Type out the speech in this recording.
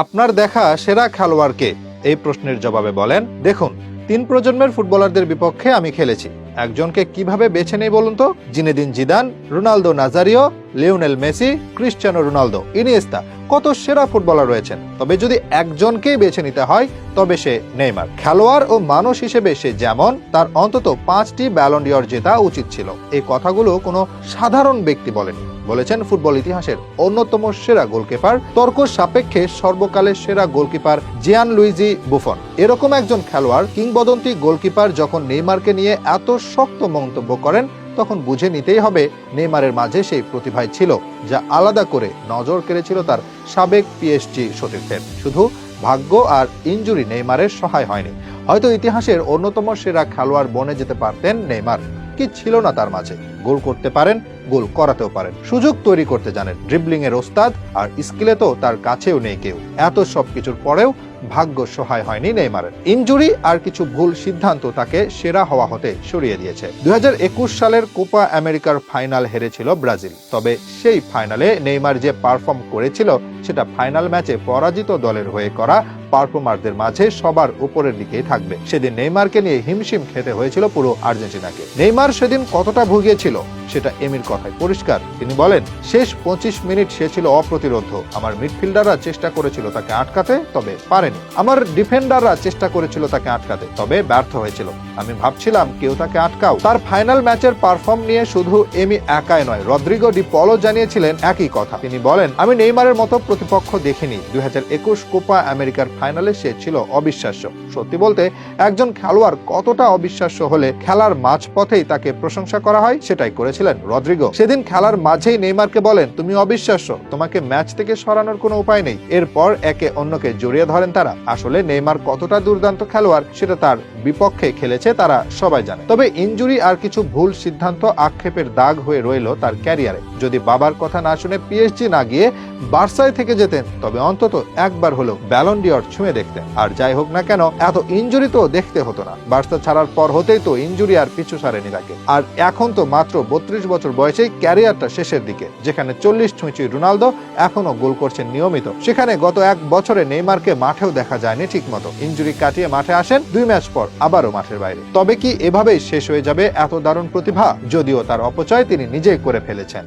আপনার দেখা সেরা খেলোয়াড় কে? এই প্রশ্নের জবাবে বলেন, দেখুন, ৩ প্রজন্মের ফুটবলারদের বিপক্ষে আমি খেলেছি। একজনকে কিভাবে বেছে নেই বলুন তো? Zinedine Zidane, Ronaldo Nazario, Lionel Messi, Cristiano Ronaldo, Iniesta, কত সেরা ফুটবলার রয়েছেন। তবে যদি একজনকেই বেছে নিতে হয় তবে সে নেইমার। খেলোয়াড় ও মানুষ হিসেবে সে যেমন, তার অন্তত 5টি ব্যালন ডি'অর জেতা উচিত ছিল। এই কথাগুলো কোনো সাধারণ ব্যক্তি বলেনি, বলেছেন ফুটবল ইতিহাসের অন্যতম সেরা গোলকিপার, তর্ক সাপেক্ষে সর্বকালের সেরা গোলকিপার জিয়ানলুইজি বুফন। এরকম একজন খেলোয়াড়, কিংবদন্তি গোলকিপার যখন নেইমারকে নিয়ে এত শক্ত মন্তব্য করেন, তখন বুঝে নিতেই হবে নেইমারের মাঝে সেই প্রতিভাই ছিল যা আলাদা করে নজর কেড়েছিল তার সাবেক পিএসজি সতীর্থের। শুধু ভাগ্য আর ইনজুরি নেইমারের সহায় হয়নি। হয়তো ইতিহাসের অন্যতম সেরা খেলোয়াড় বনে যেতে পারতেন নেইমার। কি ছিল না তার মাঝে? গোল করতে পারেন, গোল করাতেও পারেন, সুযোগ তৈরি করতে জানেন, ড্রিবলিং এর ওস্তাদ, আর স্কিলে তো তার কাছেও নেই কেউ। এত সবকিছুর পরেও ভাগ্য সহায় হয়নি নেইমারের। ইনজুরি আর কিছু ভুল সিদ্ধান্ত তাকে সেরা হওয়া হতে সরিয়ে দিয়েছে। 2021 সালের কোপা আমেরিকার ফাইনাল হেরেছিল ব্রাজিল। তবে সেই ফাইনালে নেইমার যে পারফর্ম করেছিল, সেটা ফাইনাল ম্যাচে পরাজিত দলের হয়ে করা পারফর্মারদের মাঝে সবার উপরের দিকেই থাকবে। সেদিন নেইমারকে নিয়ে হিমশিম খেতে হয়েছিল পুরো আর্জেন্টিনাকে। নেইমার সেদিন কতটা ভুগিয়েছিল সেটা এমির কথায় পরিষ্কার। তিনি বলেন, শেষ 25 মিনিট সে ছিল অপ্রতিরোধ্য। আমার মিডফিল্ডাররা চেষ্টা করেছিল তাকে আটকাতে, তবে পারেনি। আমার ডিফেন্ডাররা চেষ্টা করেছিল তাকে আটকাতে, তবে ব্যর্থ হয়েছিল। আমি ভাবছিলাম কেউ তাকে আটকাও। তার ফাইনাল ম্যাচের পারফর্ম নিয়ে শুধু এমি একাই নয়, রদ্রিগো ডি পলো জানিয়েছিলেন একই কথা। তিনি বলেন, আমি নেইমারের মতো প্রতিপক্ষ দেখিনি। 2021 কোপা আমেরিকার ফাইনালে সে ছিল অবিশ্বাস্য। সত্যি বলতে, একজন খেলোয়াড় কতটা অবিশ্বাস্য হলে খেলার মাঝপথেই তাকে প্রশংসা করা হয়, সেটাই করেছিলেন রদ্রিগো। সেদিন খেলার মাঝেই নেইমারকে বলেন, তুমি অবিশ্বাস্য, তোমাকে ম্যাচ থেকে সরানোর কোনো উপায় নেই। এরপর একে অন্যকে জড়িয়ে ধরেন তারা। আসলে নেইমার কতটা দুর্দান্ত খেলোয়াড় সেটা তার বিপক্ষে খেলেছে তারা সবাই জানে। তবে ইনজুরি আর কিছু ভুল সিদ্ধান্ত আক্ষেপের দাগ হয়ে রইল তার ক্যারিয়ারে। যদি বাবার কথা না শুনে পিএসজি না গিয়ে বার্সায় থেকে যেতেন, তবে অন্তত একবার হলো ব্যালন ডি'অর ছুঁয়ে দেখতেন। আর যাই হোক না কেন, এত ইনজুরি তো দেখতে হতো না। বার্সা ছাড়ার পর হতেই তো ইনজুরি আর পিছু ছাড়েনি তাকে। আর এখন তো মাত্র 32 বছর বয়সেই ক্যারিয়ারটা শেষের দিকে, যেখানে 40 ছুঁই রোনালদো এখনো গোল করছেন নিয়মিত। সেখানে গত 1 বছরে নেইমারকে মাঠেও দেখা যায়নি ঠিকমতো। ইনজুরি কাটিয়ে মাঠে আসেন, 2 ম্যাচ পর আবারও মাঠের বাইরে। তবে কি এভাবেই শেষ হয়ে যাবে এত দারুণ প্রতিভা? যদিও তার অপচয় তিনি নিজেই করে ফেলেছেন।